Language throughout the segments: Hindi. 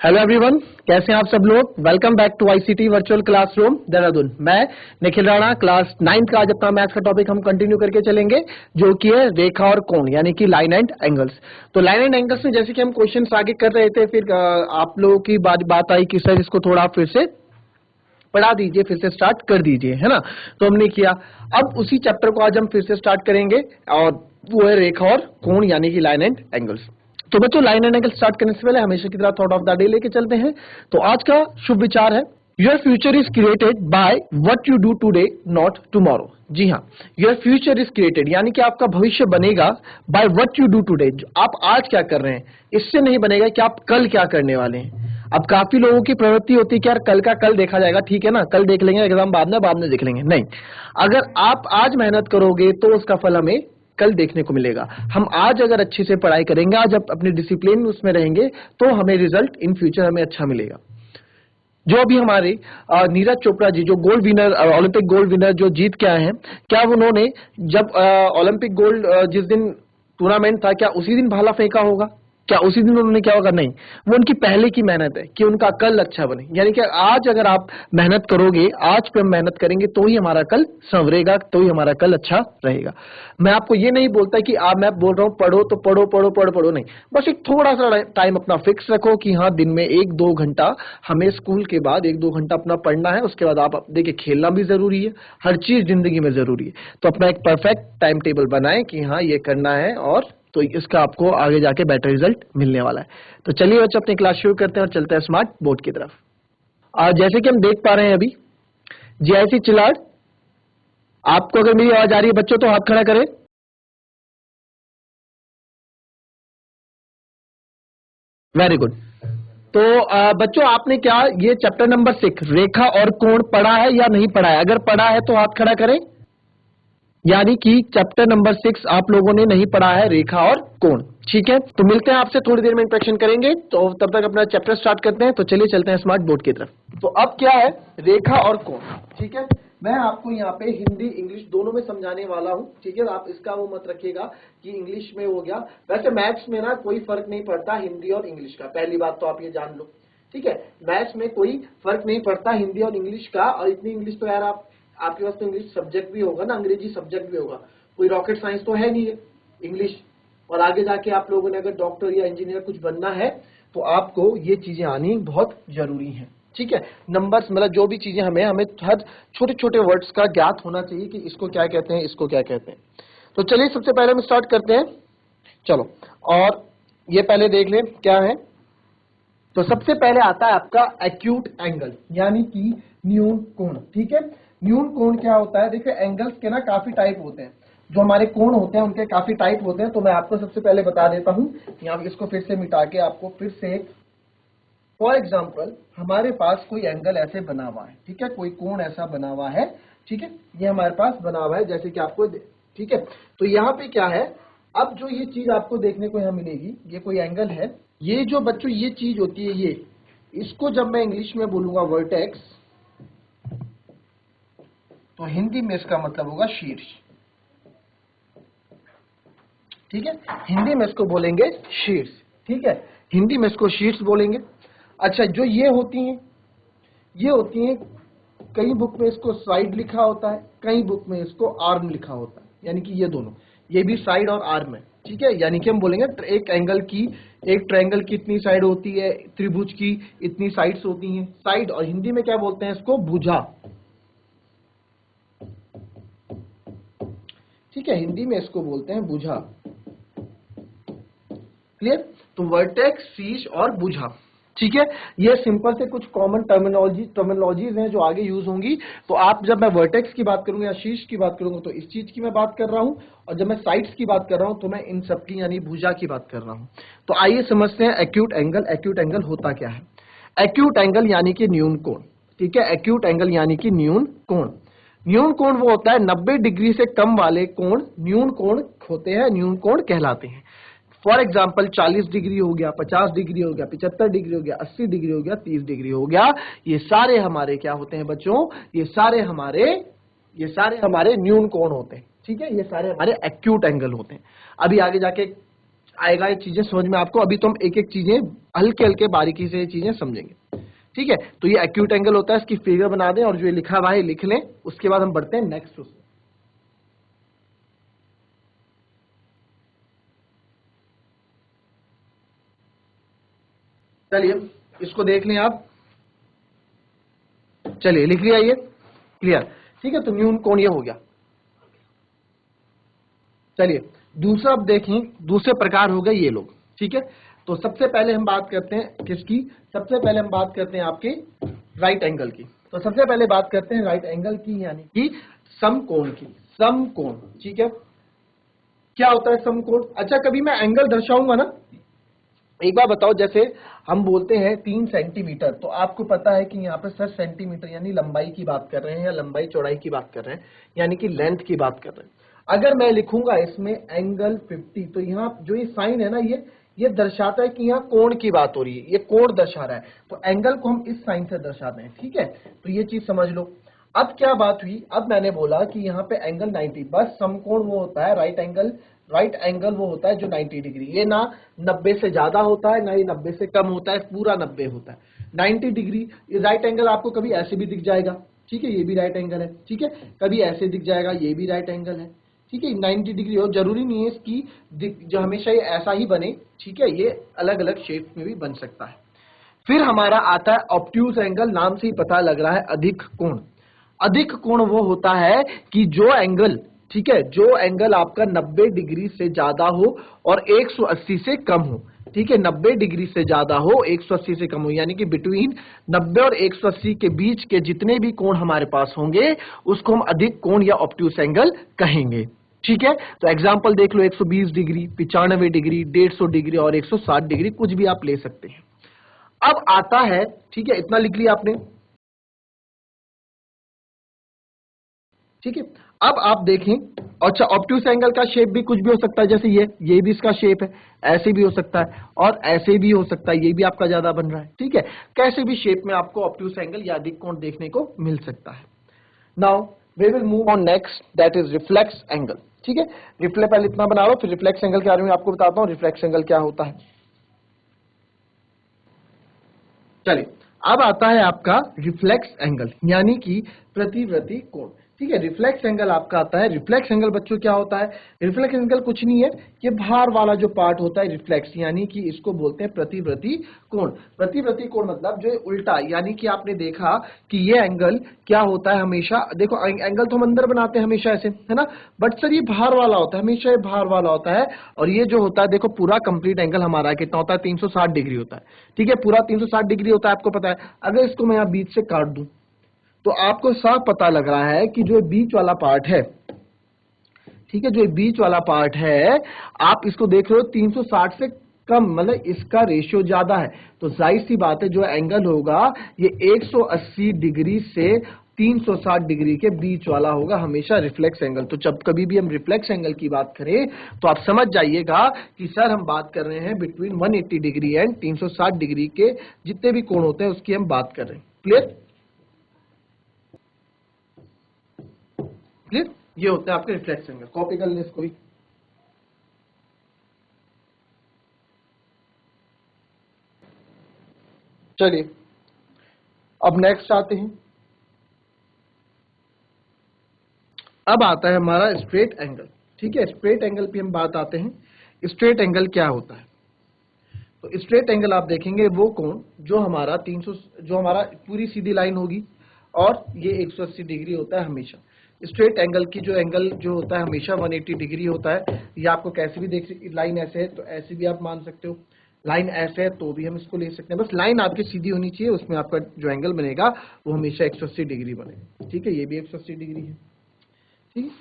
हेलो एवरीवन, कैसे हैं आप सब लोग। Welcome back to ICT virtual classroom Dehradun. मैं निखिल राणा, क्लास 9 का आज अपना मैथ्स का टॉपिक हम कंटिन्यू करके चलेंगे, जो कि है रेखा और कोण, यानी कि लाइन एंड एंगल्स। तो लाइन एंड एंगल्स में जैसे कि हम क्वेश्चंस आगे कर रहे थे, फिर आप लोगों की बात आई कि सर इसको थोड़ा फिर से पढ़ा दीजिए, फिर से स्टार्ट कर दीजिए, है ना। तो हमने किया। अब उसी चैप्टर को आज हम फिर से स्टार्ट करेंगे, और वो है रेखा और कोण, यानी कि लाइन एंड एंगल्स। तो बच्चों, लाइन एंड एंगल स्टार्ट करने से पहले हमेशा की तरह थॉट ऑफ द डे लेके चलते हैं। तो आज का शुभ विचार है, your future is created by what you do today, not tomorrow. जी हाँ, योर फ्यूचर इज क्रिएटेड, यानी कि आपका भविष्य बनेगा bye what you do today, आप आज क्या कर रहे हैं, इससे नहीं बनेगा कि आप कल क्या करने वाले हैं। अब काफी लोगों की प्रवृत्ति होती है कि यार कल का कल देखा जाएगा, ठीक है ना, कल देख लेंगे, एग्जाम बाद में देख लेंगे। नहीं, अगर आप आज मेहनत करोगे तो उसका फल हमें कल देखने को मिलेगा। हम आज अगर अच्छे से पढ़ाई करेंगे, आज अपने डिसिप्लिन उसमें रहेंगे, तो हमें रिजल्ट इन फ्यूचर हमें अच्छा मिलेगा। जो अभी हमारे नीरज चोपड़ा जी, जो gold winner, Olympic gold winner जो जीत के आए हैं, क्या उन्होंने जब ओलंपिक गोल्ड जिस दिन टूर्नामेंट था, क्या उसी दिन भाला फेंका होगा? क्या उसी दिन उन्होंने क्या होगा? नहीं, वो उनकी पहले की मेहनत है कि उनका कल अच्छा बने। यानी कि आज अगर आप मेहनत करोगे, आज पे हम मेहनत करेंगे, तो ही हमारा कल संवरेगा, तो ही हमारा कल अच्छा रहेगा। मैं आपको ये नहीं बोलता कि मैं बोल रहा हूं पढ़ो तो पढ़ो पढ़ो पढ़ो पढ़ो, नहीं, बस एक थोड़ा सा टाइम अपना फिक्स रखो कि हाँ, दिन में 1-2 घंटा हमें स्कूल के बाद 1-2 घंटा अपना पढ़ना है। उसके बाद आप देखिए, खेलना भी जरूरी है, हर चीज जिंदगी में जरूरी है। तो अपना एक परफेक्ट टाइम टेबल बनाएं कि हाँ, ये करना है, और तो इसका आपको आगे जाके बेटर रिजल्ट मिलने वाला है। तो चलिए बच्चों, अपनी क्लास शुरू करते हैं और चलते हैं स्मार्ट बोर्ड की तरफ। जैसे कि हम देख पा रहे हैं अभी, जीआईसी चिलाड़, आपको अगर मेरी आवाज आ रही है बच्चों तो हाथ खड़ा करें। Very good. तो बच्चों, आपने क्या ये चैप्टर नंबर 6 रेखा और कोण पढ़ा है या नहीं पढ़ा है? अगर पढ़ा है तो हाथ खड़ा करें। यानी कि चैप्टर नंबर 6 आप लोगों ने नहीं पढ़ा है, रेखा और कोण। ठीक है, तो मिलते हैं आपसे थोड़ी देर में, इंट्रोडक्शन करेंगे। तो तब तक अपना चैप्टर स्टार्ट करते हैं। तो चलिए चलते हैं स्मार्ट बोर्ड की तरफ। तो अब क्या है रेखा और कोण, ठीक है। मैं आपको यहाँ पे हिंदी इंग्लिश दोनों में समझाने वाला हूँ, ठीक है। आप इसका वो मत रखिएगा कि इंग्लिश में हो गया। वैसे मैथ्स में ना कोई फर्क नहीं पड़ता हिंदी और इंग्लिश का, पहली बात तो आप ये जान लो, ठीक है। मैथ्स में कोई फर्क नहीं पड़ता हिंदी और इंग्लिश का। और इतनी इंग्लिश तो यार आपके पास तो इंग्लिश सब्जेक्ट भी होगा ना, अंग्रेजी सब्जेक्ट भी होगा, कोई रॉकेट साइंस तो है नहीं है इंग्लिश। और आगे जाके आप लोगों ने अगर डॉक्टर या इंजीनियर कुछ बनना है, तो आपको ये चीजें आनी बहुत जरूरी है, ठीक है। नंबर्स, मतलब जो भी चीजें हमें हर छोटे छोटे वर्ड्स का ज्ञात होना चाहिए कि इसको क्या कहते हैं, इसको क्या कहते हैं। तो चलिए सबसे पहले हम स्टार्ट करते हैं, चलो। और ये पहले देख लें क्या है। तो सबसे पहले आता है आपका एक्यूट एंगल, यानी कि न्यून कोण, ठीक है। न्यून कोण क्या होता है? देखिए, एंगल्स के ना काफी टाइप होते हैं, जो हमारे कोण होते हैं उनके काफी टाइप होते हैं। तो मैं आपको सबसे पहले बता देता हूं, यहाँ इसको फिर से मिटा के आपको फिर से, फॉर एग्जाम्पल हमारे पास कोई एंगल ऐसे बना हुआ है, ठीक है, कोई कोण ऐसा बना हुआ है, ठीक है, ये हमारे पास बना हुआ है, जैसे कि आपको, ठीक है। तो यहाँ पे क्या है, अब जो ये चीज आपको देखने को यहाँ मिलेगी, ये कोई एंगल है, ये जो बच्चों ये चीज होती है, ये इसको जब मैं इंग्लिश में बोलूंगा वर्टेक्स, तो हिंदी में इसका मतलब होगा शीर्ष, ठीक है। हिंदी में इसको बोलेंगे शीर्ष, ठीक है, हिंदी में इसको शीर्ष बोलेंगे। अच्छा, जो ये होती हैं, कई बुक में इसको साइड लिखा होता है, कई बुक में इसको आर्म लिखा होता है, यानी कि ये दोनों, ये भी साइड और आर्म है, ठीक है। यानी कि हम बोलेंगे एक एंगल की, एक ट्रायंगल की इतनी साइड होती है, त्रिभुज की इतनी साइड्स होती हैं, साइड। और हिंदी में क्या बोलते हैं इसको? भुजा, ठीक है, हिंदी में इसको बोलते हैं भुजा। क्लियर? तो वर्टेक्स, शीर्ष और भुजा, ठीक है। ये सिंपल से कुछ कॉमन टर्मिनोलॉजीज हैं जो आगे यूज होंगी। तो आप, जब मैं वर्टेक्स की बात करूंगा या शीर्ष की बात करूंगा, तो इस चीज की मैं बात कर रहा हूं, और जब मैं साइड्स की बात कर रहा हूं, तो मैं इन सब की यानी भुजा की बात कर रहा हूं। तो आइए समझते हैं एक्यूट एंगल। एक्यूट एंगल होता क्या है? एक्यूट एंगल यानी कि न्यून कोण, ठीक है। एक्यूट एंगल यानी कि न्यून कोण। न्यून कोण वो होता है 90 डिग्री से कम वाले कोण न्यून कोण होते हैं, न्यून कोण कहलाते हैं। फॉर एग्जाम्पल 40 डिग्री हो गया, 50 डिग्री हो गया, 75 डिग्री हो गया, 80 डिग्री हो गया, 30 डिग्री हो गया, ये सारे हमारे क्या होते हैं बच्चों? ये सारे हमारे न्यून कोण होते हैं, ठीक है। ये सारे हमारे एक्यूट एंगल होते हैं। अभी आगे जाके आएगा ये चीजें समझ में आपको। अभी तो हम एक एक चीजें हल्के हल्के बारीकी से ये चीजें समझेंगे, ठीक है। तो ये एक्यूट एंगल होता है, इसकी फिगर बना दें और जो ये लिखा हुआ है लिख लें। उसके बाद हम बढ़ते हैं नेक्स्ट उसमें। चलिए इसको देख लें आप, चलिए लिख लिया ये, क्लियर, ठीक है। तो न्यून कोण ये हो गया। चलिए दूसरा अब देखें, दूसरे प्रकार हो गए ये लोग, ठीक है। तो सबसे पहले हम बात करते हैं किसकी, सबसे पहले हम बात करते हैं आपके राइट एंगल की। तो सबसे पहले बात करते हैं राइट एंगल की, यानी कि समकोण की। समकोण, ठीक है। क्या होता है समकोण? अच्छा, कभी मैं एंगल दर्शाऊंगा ना, एक बार बताओ, जैसे हम बोलते हैं 3 सेंटीमीटर, तो आपको पता है कि यहाँ पे सर सेंटीमीटर यानी लंबाई की बात कर रहे हैं, या लंबाई चौड़ाई की बात कर रहे हैं, यानी कि लेंथ की बात कर रहे हैं। अगर मैं लिखूंगा इसमें एंगल 50, तो यहाँ जो ये साइन है ना, ये दर्शाता है कि यहाँ कोण की बात हो रही है, ये कोण दर्शा रहा है। तो एंगल को हम इस साइन से दर्शाते हैं, ठीक है। तो ये चीज समझ लो। अब क्या बात हुई, अब मैंने बोला कि यहाँ पे एंगल 90, बस समकोण वो होता है राइट एंगल, राइट एंगल वो होता है जो 90 डिग्री, ये ना 90 से ज्यादा होता है, ना ये 90 से कम होता है, पूरा 90 होता है। 90 डिग्री ये राइट एंगल आपको कभी ऐसे भी दिख जाएगा, ठीक है, ये भी राइट एंगल है, ठीक है। कभी ऐसे दिख जाएगा, ये भी राइट एंगल है, ठीक है। 90 डिग्री हो, जरूरी नहीं है इसकी जो हमेशा ये ऐसा ही बने, ठीक है, ये अलग अलग शेप में भी बन सकता है। फिर हमारा आता है ऑब्ट्यूज एंगल, नाम से ही पता लग रहा है अधिक कोण। अधिक कोण वो होता है कि जो एंगल, ठीक है, जो एंगल आपका 90 डिग्री से ज्यादा हो और 180 से कम हो, ठीक है। 90 डिग्री से ज्यादा हो, 180 से कम हो, यानी कि बिटवीन 90 और 180 के बीच के जितने भी कोण हमारे पास होंगे उसको हम अधिक कोण या ऑब्ट्यूज एंगल कहेंगे, ठीक है। तो एग्जांपल देख लो, 120 डिग्री, 95 डिग्री, 150 डिग्री और 160 डिग्री, कुछ भी आप ले सकते हैं। अब आता है, ठीक है, इतना लिख लिया आपने, ठीक है। अब आप देखें, अच्छा, ऑब्ट्यूज एंगल का शेप भी कुछ भी हो सकता है, जैसे ये भी इसका शेप है, ऐसे भी हो सकता है और ऐसे भी हो सकता है, ये भी आपका ज्यादा बन रहा है, ठीक है। कैसे भी शेप में आपको ऑब्ट्यूज एंगल या अधिक कोण देखने को मिल सकता है। Now we will move on next, that is reflex angle, ठीक है। रिफ्लेक्स पहले इतना बना लो, फिर रिफ्लेक्स एंगल के बारे में आपको बताता हूं रिफ्लेक्स एंगल क्या होता है। चलिए अब आता है आपका रिफ्लेक्स एंगल, यानी कि प्रतिवर्ती कोण, ठीक है। रिफ्लेक्स एंगल आपका आता है, रिफ्लेक्स एंगल बच्चों क्या होता है? रिफ्लेक्स एंगल कुछ नहीं है, ये बाहर वाला जो पार्ट होता है रिफ्लेक्स, यानी कि इसको बोलते हैं प्रतिवर्ती कोण। प्रतिवर्ती कोण मतलब जो उल्टा, यानी कि आपने देखा कि ये एंगल क्या होता है हमेशा, देखो एंगल तो हम अंदर बनाते हैं हमेशा ऐसे, है ना, बट सर ये बाहर वाला होता है, हमेशा ये बाहर वाला होता है। और ये जो होता है, देखो पूरा कंप्लीट एंगल हमारा कितना होता है, 360 डिग्री होता है, ठीक है, पूरा 360 डिग्री होता है, आपको पता है। अगर इसको मैं यहाँ बीच से काट दूं तो आपको साफ पता लग रहा है कि जो बीच वाला पार्ट है, ठीक है, जो बीच वाला पार्ट है, आप इसको देख रहे हो 360 से कम, मतलब इसका रेशियो ज्यादा है। तो जाहिर सी बात है जो एंगल होगा ये 180 डिग्री से 360 डिग्री के बीच वाला होगा हमेशा रिफ्लेक्स एंगल। तो जब कभी भी हम रिफ्लेक्स एंगल की बात करें तो आप समझ जाइएगा कि सर हम बात कर रहे हैं बिटवीन 180 डिग्री एंड 360 डिग्री के जितने भी कोण होते हैं उसकी हम बात कर रहे हैं। क्लियर? क्लियर? ये होते हैं आपके रिफ्लेक्स एंगल। कॉपी कर लें इसको भी। चलिए अब नेक्स्ट आते हैं। अब आता है हमारा स्ट्रेट एंगल, ठीक है। स्ट्रेट एंगल पे हम बात आते हैं। स्ट्रेट एंगल क्या होता है? तो स्ट्रेट एंगल आप देखेंगे वो कोण जो हमारा 300, जो हमारा पूरी सीधी लाइन होगी और ये 180 डिग्री होता है हमेशा। स्ट्रेट एंगल की जो एंगल जो होता है हमेशा 180 डिग्री होता है। ये आपको कैसे भी देख, लाइन ऐसे है तो ऐसे भी आप मान सकते हो, लाइन ऐसे है तो भी हम इसको ले सकते हैं, बस लाइन आपकी सीधी होनी चाहिए, उसमें आपका जो एंगल बनेगा वो हमेशा 180 डिग्री बनेगा, ठीक है। ये भी 180 डिग्री है, ठीक है,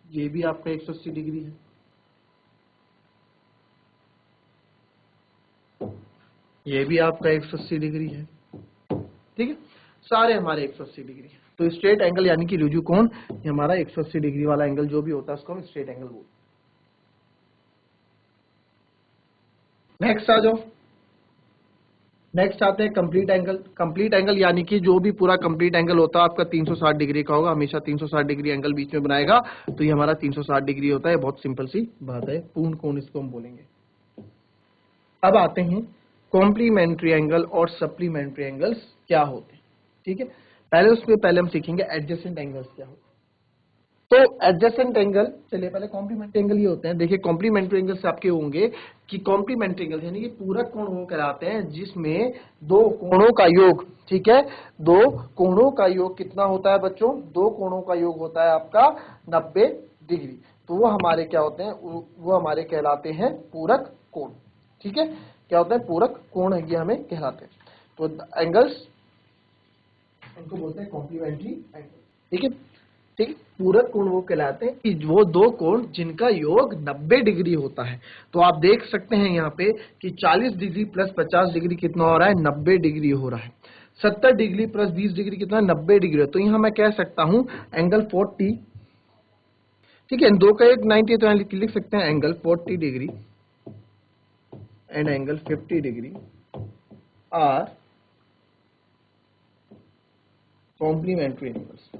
ये भी आपका 180 डिग्री है, ये भी आपका 180 डिग्री है, ठीक है। सारे हमारे 180 डिग्री है। तो स्ट्रेट एंगल यानी कि रुजु कोण, ये हमारा 180 डिग्री वाला एंगल जो भी होता है उसको हम स्ट्रेट एंगल बोलते हैं। नेक्स्ट आ जाओ। नेक्स्ट आते हैं कंप्लीट एंगल। कंप्लीट एंगल यानी कि जो भी पूरा कंप्लीट एंगल होता है आपका 360 डिग्री का होगा, हमेशा 360 डिग्री एंगल बीच में बनाएगा, तो ये हमारा 360 डिग्री होता है। बहुत सिंपल सी बात है, पूर्ण कोण इसको हम बोलेंगे। अब आते हैं कॉम्प्लीमेंट्री एंगल और सप्लीमेंट्री एंगल्स क्या होते हैं। ठीक है, पहले हम सीखेंगे एडजेसेंट एंगल्स क्या होते हैं। तो एडजेसेंट एंगल, चलिए पहले कॉम्प्लीमेंट्री एंगल ये होते हैं। देखिए कॉम्प्लीमेंट्री एंगल्स आपके होंगे कि कॉम्प्लीमेंट्री एंगल यानी कि पूरक कोण वो कहलाते हैं जिसमें दो कोणों का योग, ठीक है, दो कोणों का योग कितना होता है बच्चों, दो कोणों का योग होता है आपका 90 डिग्री। तो वो हमारे क्या होते हैं, वो हमारे कहलाते हैं पूरक कोण। ठीक है, क्या होता है, पूरक कोण ये हमें कहलाते हैं। तो एंगल्स इनको बोलते हैं कॉम्प्लीमेंट्री एंगल। ठीक है, ठीक है, पूरक कोण वो कहलाते हैं कि वो दो कोण जिनका योग 90 डिग्री होता है। तो आप देख सकते हैं यहाँ पे कि 40 डिग्री प्लस 50 डिग्री कितना हो रहा है, 90 डिग्री हो रहा है। 70 डिग्री प्लस 20 डिग्री कितना, 90 डिग्री है। तो यहाँ मैं कह सकता हूं एंगल 40, ठीक है, दो का एक 90, तो यहाँ लिख सकते हैं angle 40 degree and angle 50 degree are complementary angles.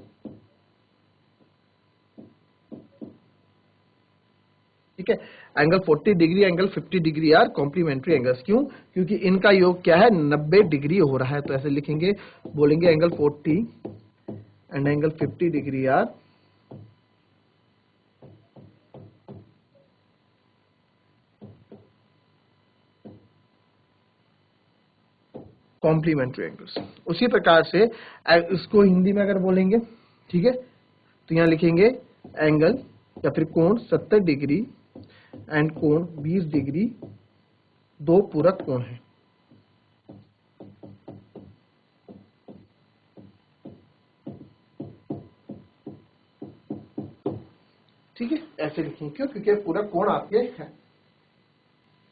ठीक है, angle 40 degree angle 50 degree are complementary angles. क्यों, क्योंकि इनका योग क्या है, 90 डिग्री हो रहा है। तो ऐसे लिखेंगे, बोलेंगे angle 40 and angle 50 degree are complementary angles. उसी प्रकार से इसको हिंदी में अगर बोलेंगे, ठीक है, तो यहां लिखेंगे एंगल या फिर कोण 70 डिग्री एंड कोण 20 डिग्री, दो पूरक कोण हैं। ठीक है, ऐसे लिखेंगे, क्यों, क्योंकि पूरक कोण आपके हैं।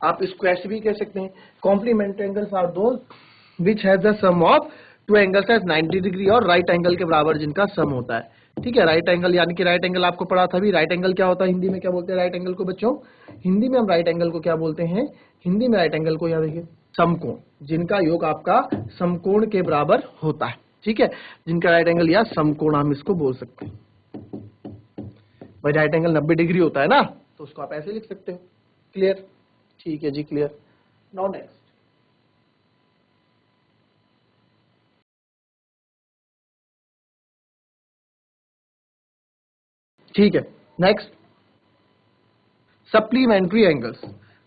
आप इसको ऐसे भी कह सकते हैं, complementary angles are those which has the sum of two angles at 90 degree और राइट एंगल के बराबर जिनका सम होता है। ठीक है, राइट एंगल यानी कि राइट एंगल आपको पढ़ा था भी, राइट एंगल क्या होता है, हिंदी में क्या बोलते हैं राइट एंगल को बच्चों, हिंदी में हम राइट एंगल को क्या बोलते हैं, हिंदी में राइट एंगल को याद रखिए समकोण, जिनका योग आपका समकोण के बराबर होता है। ठीक है, जिनका राइट एंगल या समकोण हम इसको बोल सकते हैं। भाई राइट एंगल 90 डिग्री होता है ना, तो उसको आप ऐसे लिख सकते हो। क्लियर, ठीक है जी, क्लियर। नाउ नेक्स्ट, ठीक है, next supplementary angles.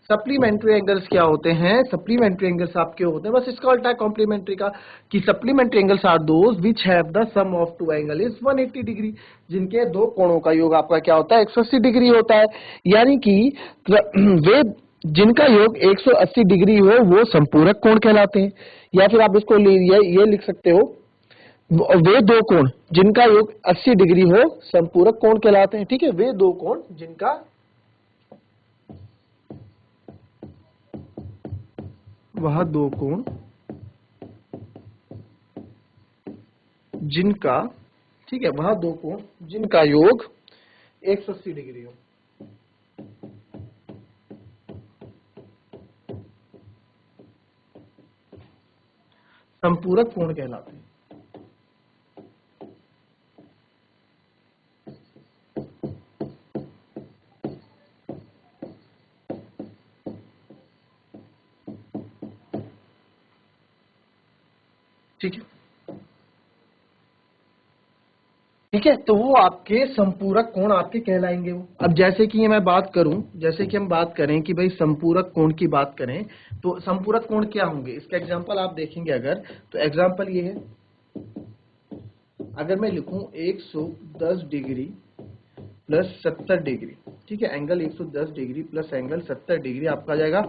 Supplementary angles क्या होते हैं, सप्लीमेंट्री एंगल्स आपके होते हैं, बस इसका उल्टा है कॉम्प्लीमेंट्री का, कि supplementary angles are those which have the sum of two angle is 180 degree, जिनके दो कोणों का योग आपका क्या होता है, 180 डिग्री होता है। यानी कि वे जिनका योग 180 डिग्री हो वो संपूरक कोण कहलाते हैं। या फिर आप इसको ये लिख सकते हो, वे दो कोण जिनका योग 80 डिग्री हो संपूरक कोण कहलाते हैं। ठीक है, वे दो कोण जिनका वह दो कोण जिनका, ठीक है, वह दो कोण जिनका योग 180 डिग्री हो संपूरक कोण कहलाते हैं। ठीक है, ठीक है, तो वो आपके संपूरक कोण आपके कहलाएंगे वो। अब जैसे कि ये मैं बात करूं, जैसे कि हम बात करें कि भाई संपूरक कोण की बात करें, तो संपूरक कोण क्या होंगे, इसका एग्जांपल आप देखेंगे अगर, तो एग्जांपल ये है, अगर मैं लिखूं 110 डिग्री प्लस 70 डिग्री, ठीक है, angle 110 degree plus angle 70 degree आपका आ जाएगा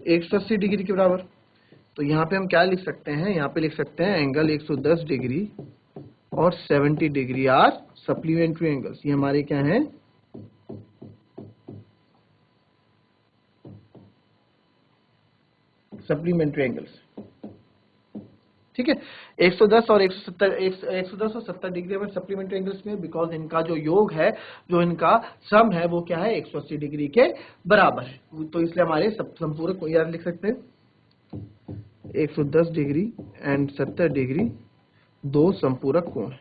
180 डिग्री के बराबर। तो यहाँ पे हम क्या लिख सकते हैं, यहाँ पे लिख सकते हैं एंगल 110 डिग्री और 70 डिग्री आर सप्लीमेंट्री एंगल्स। ये हमारे क्या हैं, सप्लीमेंट्री एंगल्स। ठीक है, 110 और 170, 110 और 70 डिग्री में सप्लीमेंट्री एंगल्स में, बिकॉज इनका जो योग है, जो इनका सम है वो क्या है, 180 डिग्री के बराबर है। तो इसलिए हमारे संपूरक यार लिख सकते हैं 110 डिग्री एंड 70 डिग्री दो संपूरक कोण।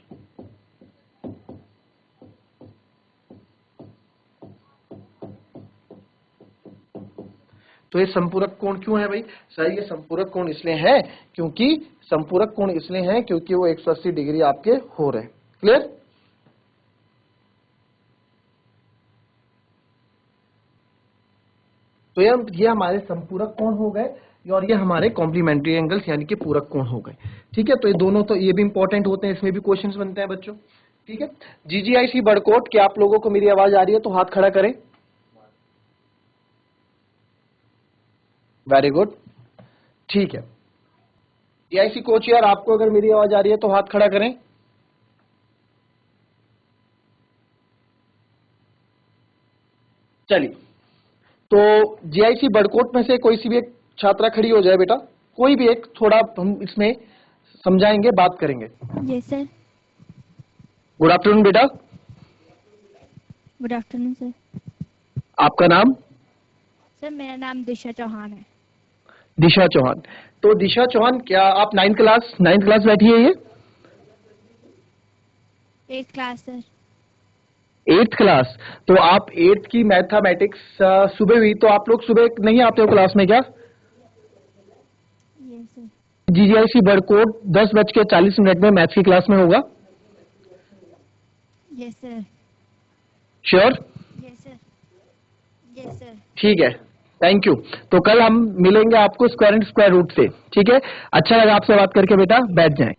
तो ये संपूरक कोण क्यों है भाई सर? ये संपूरक कोण इसलिए है क्योंकि संपूरक कोण इसलिए है क्योंकि वो 180 डिग्री आपके हो रहे हैं। क्लियर? तो ये हमारे संपूरक कोण हो गए और ये हमारे कॉम्प्लीमेंट्री एंगल्स यानी कि पूरक कोण हो गए। ठीक है, तो ये दोनों तो ये भी इंपॉर्टेंट होते हैं, इसमें भी क्वेश्चंस बनते हैं बच्चों। ठीक है, जीजीआईसी बड़कोट, क्या आप लोगों को मेरी आवाज आ रही है? तो हाथ खड़ा करें। वेरी गुड, ठीक है। जीआईसी कोच यार, आपको अगर मेरी आवाज आ रही है तो हाथ खड़ा करें। चलिए, तो जीआईसी बड़कोट में से कोई सी भी एक छात्रा खड़ी हो जाए बेटा, कोई भी एक, थोड़ा हम इसमें समझाएंगे, बात करेंगे। Yes sir. गुड आफ्टरनून बेटा। Good afternoon sir. आपका नाम? सर मेरा नाम दिशा चौहान है। दिशा चौहान। तो दिशा चौहान, क्या आप नाइन्थ क्लास बैठी है? ये 8th class sir. 8th class. तो आप 8th की मैथमेटिक्स सुबह हुई, तो आप लोग सुबह नहीं आते हो क्लास में क्या? Yes sir. जीजीआईसी बड़कोट 10:40 में मैथ्स की क्लास में होगा। Yes sir. Sure? Yes sir. Yes sir. ठीक है, थैंक यू। तो कल हम मिलेंगे आपको स्क्वायर एंड स्क्वायर रूट से। ठीक है, अच्छा लगा आपसे बात करके बेटा, बैठ जाएं।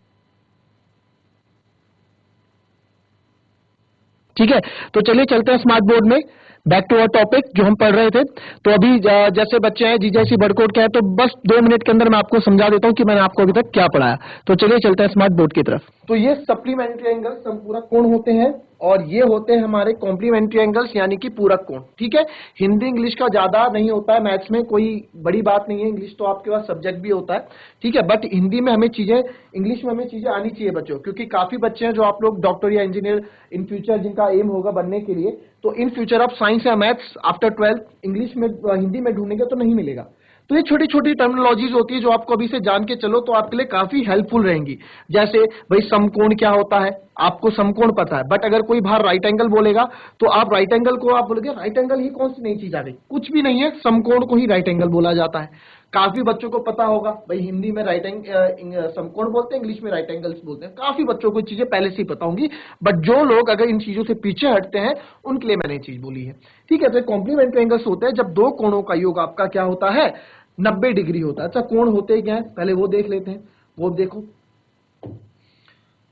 ठीक है, तो चलिए चलते हैं स्मार्ट बोर्ड में, बैक टू अवर टॉपिक जो हम पढ़ रहे थे। तो अभी जैसे बच्चे हैं जीजीआईसी बड़कोट के हैं, तो बस 2 मिनट के अंदर मैं आपको समझा देता हूं कि मैंने आपको अभी तक क्या पढ़ाया। तो चलिए चलते हैं स्मार्ट बोर्ड की तरफ। तो ये सप्लीमेंट्री एंगल संपूरक कोण होते हैं और ये होते हैं हमारे कॉम्प्लीमेंट्री एंगल्स यानी कि पूरक कोण। ठीक है, हिंदी इंग्लिश का ज्यादा नहीं होता है मैथ्स में, कोई बड़ी बात नहीं है। इंग्लिश तो आपके पास सब्जेक्ट भी होता है, ठीक है, बट हिंदी में हमें चीजें, इंग्लिश में हमें चीजें आनी चाहिए बच्चों, क्योंकि काफी बच्चे हैं जो आप लोग डॉक्टर या इंजीनियर इन फ्यूचर जिनका एम होगा बनने के लिए, तो इन फ्यूचर आप साइंस या मैथ्स आफ्टर 12th इंग्लिश में हिंदी में ढूंढेंगे तो नहीं मिलेगा। तो ये छोटी छोटी टर्मिनोलॉजीज होती है जो आपको अभी से जान के चलो तो आपके लिए काफी हेल्पफुल रहेंगी। जैसे भाई समकोण क्या होता है, आपको समकोण पता है, बट अगर कोई बाहर राइट एंगल बोलेगा तो आप राइट एंगल को आप बोलोगे राइट एंगल ये कौन सी नई चीज आ गई? कुछ भी नहीं है, समकोण को ही राइट एंगल बोला जाता है। काफी बच्चों को पता होगा भाई हिंदी में समकोण बोलते हैं, इंग्लिश में राइट एंगल्स बोलते हैं। काफी बच्चों को चीजें पहले से ही पता होंगी, बट जो लोग अगर इन चीजों से पीछे हटते हैं उनके लिए मैंने चीज बोली है। ठीक है, तो कॉम्प्लीमेंट्री एंगल्स होते हैं जब दो कोणों का योग आपका क्या होता है, 90 डिग्री होता है। अच्छा, कोण होते क्या है पहले वो देख लेते हैं। वो देखो,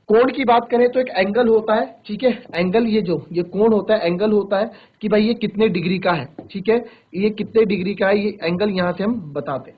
कोण की बात करें तो एक एंगल होता है। ठीक है, एंगल, ये कोण होता है, एंगल होता है कि भाई ये कितने डिग्री का है। ठीक है, ये कितने डिग्री का है, ये एंगल यहां से हम बताते हैं।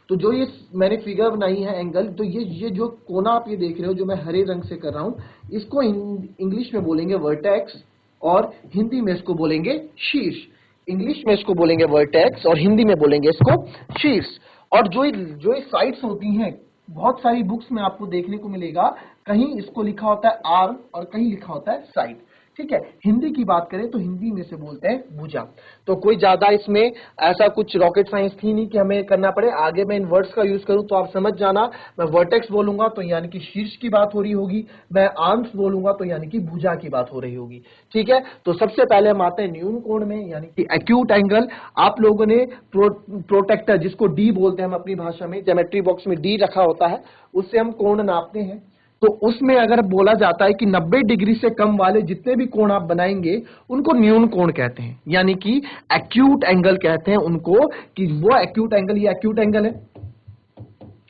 तो जो ये मैंने फिगर बनाई है एंगल, तो ये जो कोना आप ये देख रहे हो जो मैं हरे रंग से कर रहा हूं, इसको इंग्लिश में बोलेंगे वर्टेक्स और हिंदी में इसको बोलेंगे शीर्ष। इंग्लिश में इसको बोलेंगे वर्टेक्स और हिंदी में बोलेंगे इसको शीर्ष। और जो साइड्स होती हैं, बहुत सारी बुक्स में आपको देखने को मिलेगा, कहीं इसको लिखा होता है आर्म और कहीं लिखा होता है साइड। ठीक है, हिंदी की बात करें तो हिंदी में से बोलते हैं भुजा। तो कोई ज्यादा इसमें ऐसा कुछ रॉकेट साइंस थी नहीं कि हमें करना पड़े। आगे मैं इन वर्ड्स का यूज करूं तो आप समझ जाना, मैं वर्टेक्स बोलूंगा तो यानी कि शीर्ष की बात हो रही होगी, मैं आर्म्स बोलूंगा तो यानी कि भुजा की बात हो रही होगी। ठीक है, तो सबसे पहले हम आते हैं न्यून कोण में यानी कि एक्यूट एंगल। आप लोगों ने प्रोटेक्टर, जिसको डी बोलते हैं हम अपनी भाषा में, ज्योमेट्री बॉक्स में डी रखा होता है, उससे हम कोण नापते हैं। तो उसमें अगर बोला जाता है कि 90 डिग्री से कम वाले जितने भी कोण आप बनाएंगे उनको न्यून कोण कहते हैं, यानी कि एक्यूट एंगल कहते हैं उनको, कि वो एक्यूट एंगल, ये एक्यूट एंगल है,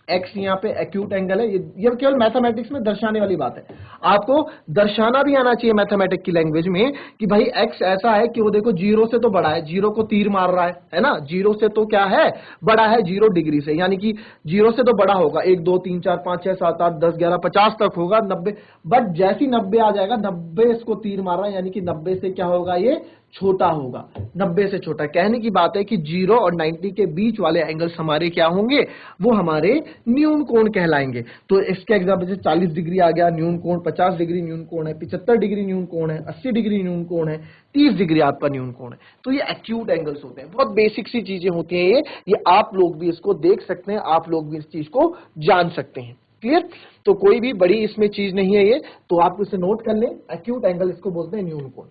एक्स यहाँ पे एक्यूट एंगल है। ये केवल मैथमेटिक्स में दर्शाने वाली बात है, आपको दर्शाना भी आना चाहिए मैथमेटिक्स की लैंग्वेज में कि भाई एक्स ऐसा है कि वो देखो 0 से तो बड़ा है, 0 को तीर मार रहा है ना, 0 से तो क्या है, बड़ा है 0 डिग्री से, यानी कि 0 से तो बड़ा होगा, 1 2 3 4 5 6 7 8 10 11 50 तक होगा, 90, बट जैसी 90 आ जाएगा, 90 इसको तीर मार रहा है, यानी कि 90 से क्या होगा, ये छोटा होगा, 90 से छोटा। कहने की बात है कि 0 और 90 के बीच वाले एंगल्स हमारे क्या होंगे, वो हमारे न्यून कोण कहलाएंगे। तो इसके एग्जाम्पल से 40 डिग्री आ गया न्यून कोण, 50 डिग्री न्यून कोण है, 75 डिग्री न्यून कोण है, 80 डिग्री न्यून कोण है, 30 डिग्री आपका न्यून कोण है। तो ये एक्यूट एंगल्स होते हैं, बहुत बेसिक सी चीजें होती हैं ये आप लोग भी इसको देख सकते हैं, आप लोग भी इस चीज को जान सकते हैं। क्लियर? तो कोई भी बड़ी इसमें चीज नहीं है ये, तो आप इसे नोट कर लें। एक्यूट एंगल इसको बोलते हैं न्यून कोण।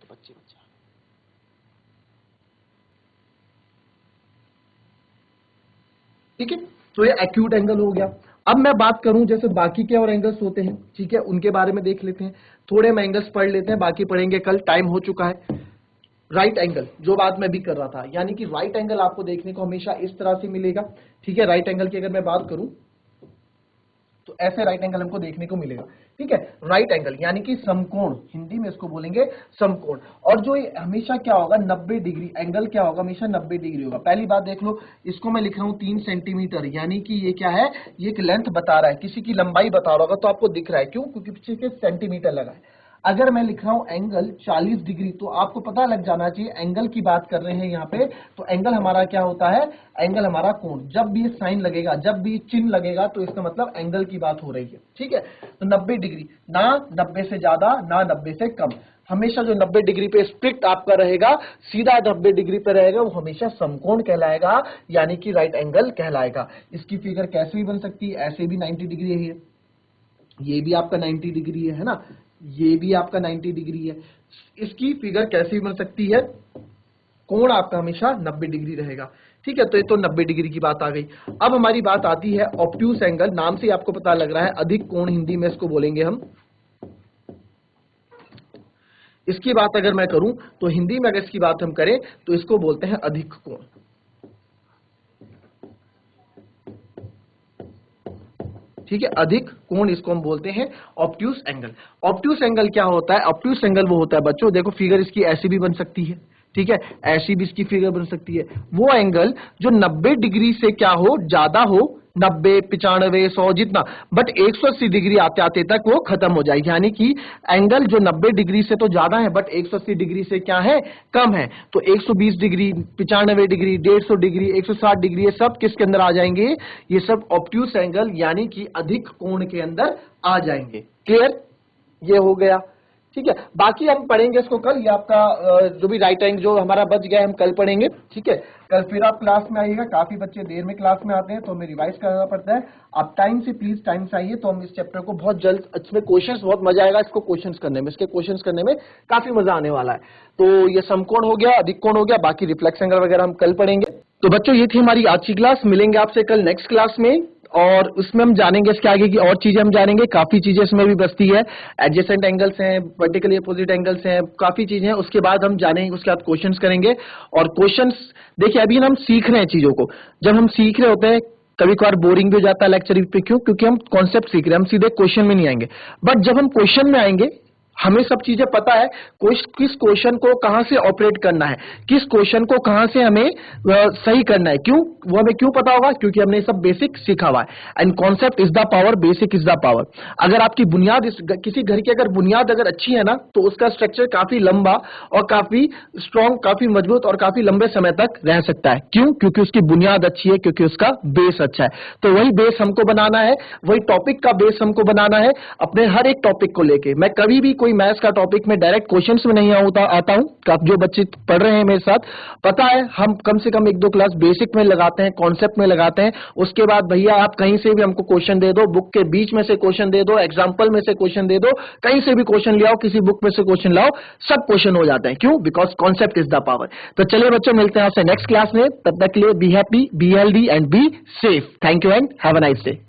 तो बच्चे ठीक है, तो ये एक्यूट एंगल हो गया। अब मैं बात करूं जैसे बाकी के और एंगल्स होते हैं, ठीक है, उनके बारे में देख लेते हैं। थोड़े हम एंगल्स पढ़ लेते हैं, बाकी पढ़ेंगे कल, टाइम हो चुका है। राइट एंगल, जो बात मैं भी कर रहा था, यानी कि राइट एंगल आपको देखने को हमेशा इस तरह से मिलेगा। ठीक है, राइट एंगल की अगर मैं बात करूं तो ऐसे राइट एंगल हमको देखने को मिलेगा। ठीक है, राइट एंगल यानी कि समकोण, हिंदी में इसको बोलेंगे समकोण। और जो ये हमेशा क्या होगा, 90 डिग्री एंगल क्या होगा, हमेशा 90 डिग्री होगा। पहली बात देख लो, इसको मैं लिख रहा हूं 3 सेंटीमीटर, यानी कि ये क्या है, ये एक लेंथ बता रहा है, किसी की लंबाई बता रहा होगा तो आपको दिख रहा है, क्यों, क्योंकि पीछे के सेंटीमीटर लगा है। अगर मैं लिख रहा हूं एंगल 40 डिग्री, तो आपको पता लग जाना चाहिए एंगल की बात कर रहे हैं यहाँ पे, तो एंगल हमारा क्या होता है, एंगल हमारा कोण। जब भी साइन लगेगा, जब भी चिन्ह लगेगा, तो इसका मतलब एंगल की बात हो रही है। ठीक है, तो 90 डिग्री, ना 90 से ज्यादा ना 90 से कम, हमेशा जो 90 डिग्री पे स्ट्रिक्ट आपका रहेगा, सीधा 90 डिग्री पे रहेगा, वो हमेशा समकोण कहलाएगा, यानी कि राइट एंगल कहलाएगा। इसकी फिगर कैसे भी बन सकती है, ऐसे भी 90 डिग्री है, ये भी आपका 90 डिग्री है ना, ये भी आपका 90 डिग्री है। इसकी फिगर कैसी बन सकती है, कोण आपका हमेशा 90 डिग्री रहेगा। ठीक है, तो ये तो 90 डिग्री की बात आ गई। अब हमारी बात आती है ऑब्ट्यूस एंगल, नाम से आपको पता लग रहा है अधिक कोण, हिंदी में इसको बोलेंगे हम। इसकी बात अगर मैं करूं तो हिंदी में अगर इसकी बात हम करें तो इसको बोलते हैं अधिक कोण। ठीक है, अधिक कोण इसको हम बोलते हैं ऑब्ट्यूस एंगल। ऑब्ट्यूस एंगल क्या होता है, ऑब्ट्यूस एंगल वो होता है बच्चों, देखो फिगर इसकी ऐसी भी बन सकती है, ठीक है, ऐसी भी इसकी फिगर बन सकती है। वो एंगल जो 90 डिग्री से क्या हो, ज्यादा हो, 90, 95, 100 जितना, बट 180 डिग्री आते आते तक वो खत्म हो जाए, यानी कि एंगल जो 90 डिग्री से तो ज्यादा है बट 180 डिग्री से क्या है, कम है। तो 120 डिग्री, 95 डिग्री, 150 डिग्री, 160 डिग्री, ये सब किसके अंदर आ जाएंगे, ये सब ऑब्ट्यूस एंगल यानी कि अधिक कोण के अंदर आ जाएंगे। क्लियर? ये हो गया। ठीक है, बाकी हम पढ़ेंगे इसको कल, ये आपका जो भी राइट एंगल जो हमारा बच गया हम कल पढ़ेंगे। ठीक है, कल फिर आप क्लास में आइएगा, काफी बच्चे देर में क्लास में आते हैं तो हमें रिवाइज करना पड़ता है। आप टाइम से प्लीज टाइम से आइए, तो हम इस चैप्टर को बहुत जल्द, इसमें क्वेश्चंस बहुत मजा आएगा, इसको क्वेश्चंस करने में, इसके क्वेश्चंस करने में काफी मजा आने वाला है। तो ये समकोण हो गया, अधिक कोण हो गया, बाकी रिफ्लेक्स एंगल वगैरह हम कल पढ़ेंगे। तो बच्चों ये थी हमारी आज की क्लास, मिलेंगे आपसे कल नेक्स्ट क्लास में, और उसमें हम जानेंगे इसके आगे की और चीजें हम जानेंगे, काफी चीजें इसमें भी बचती है, एडजेसेंट एंगल्स हैं, वर्टिकली अपोजिट एंगल्स हैं, काफी चीजें हैं, उसके बाद हम जानेंगे, उसके बाद क्वेश्चंस करेंगे। और क्वेश्चंस देखिए अभी हम सीख रहे हैं चीजों को, जब हम सीख रहे होते हैं कभी कभार बोरिंग भी हो जाता है लेक्चर पे, क्यों, क्योंकि हम कॉन्सेप्ट सीख रहे हैं, हम सीधे क्वेश्चन में नहीं आएंगे। बट जब हम क्वेश्चन में आएंगे हमें सब चीजें पता है, किस क्वेश्चन को कहां से ऑपरेट करना है, किस क्वेश्चन को कहां से हमें सही करना है, क्यों, वो हमें क्यों पता होगा, क्योंकि हमने सब बेसिक सीखा हुआ है। And concept is the power, basic is the power. अगर आपकी बुनियाद, किसी घर की अगर बुनियाद अगर अच्छी है ना, तो उसका स्ट्रक्चर काफी लंबा और काफी स्ट्रॉन्ग, काफी मजबूत और काफी लंबे समय तक रह सकता है। क्यों, क्योंकि उसकी बुनियाद अच्छी है, क्योंकि उसका बेस अच्छा है। तो वही बेस हमको बनाना है, वही टॉपिक का बेस हमको बनाना है अपने हर एक टॉपिक को लेके। मैं कभी भी कोई मैथ्स का टॉपिक में डायरेक्ट क्वेश्चंस में नहीं आता हूं, जो बच्चे पढ़ रहे हैं मेरे साथ, पता है हम कम से कम 1-2 क्लास बेसिक में लगाते हैं, कॉन्सेप्ट में लगाते हैं। उसके बाद भैया आप कहीं से भी हमको क्वेश्चन दे दो, बुक के बीच में से क्वेश्चन दे दो, एग्जाम्पल में से क्वेश्चन दे दो, कहीं से भी क्वेश्चन ले आओ, किसी बुक में से क्वेश्चन लाओ, सब क्वेश्चन हो जाते हैं। क्यों? Because concept is the power. तो चलिए बच्चों, मिलते हैं आपसे नेक्स्ट क्लास में, तब तक के लिए be happy, be healthy and be safe. Thank you and have a nice day.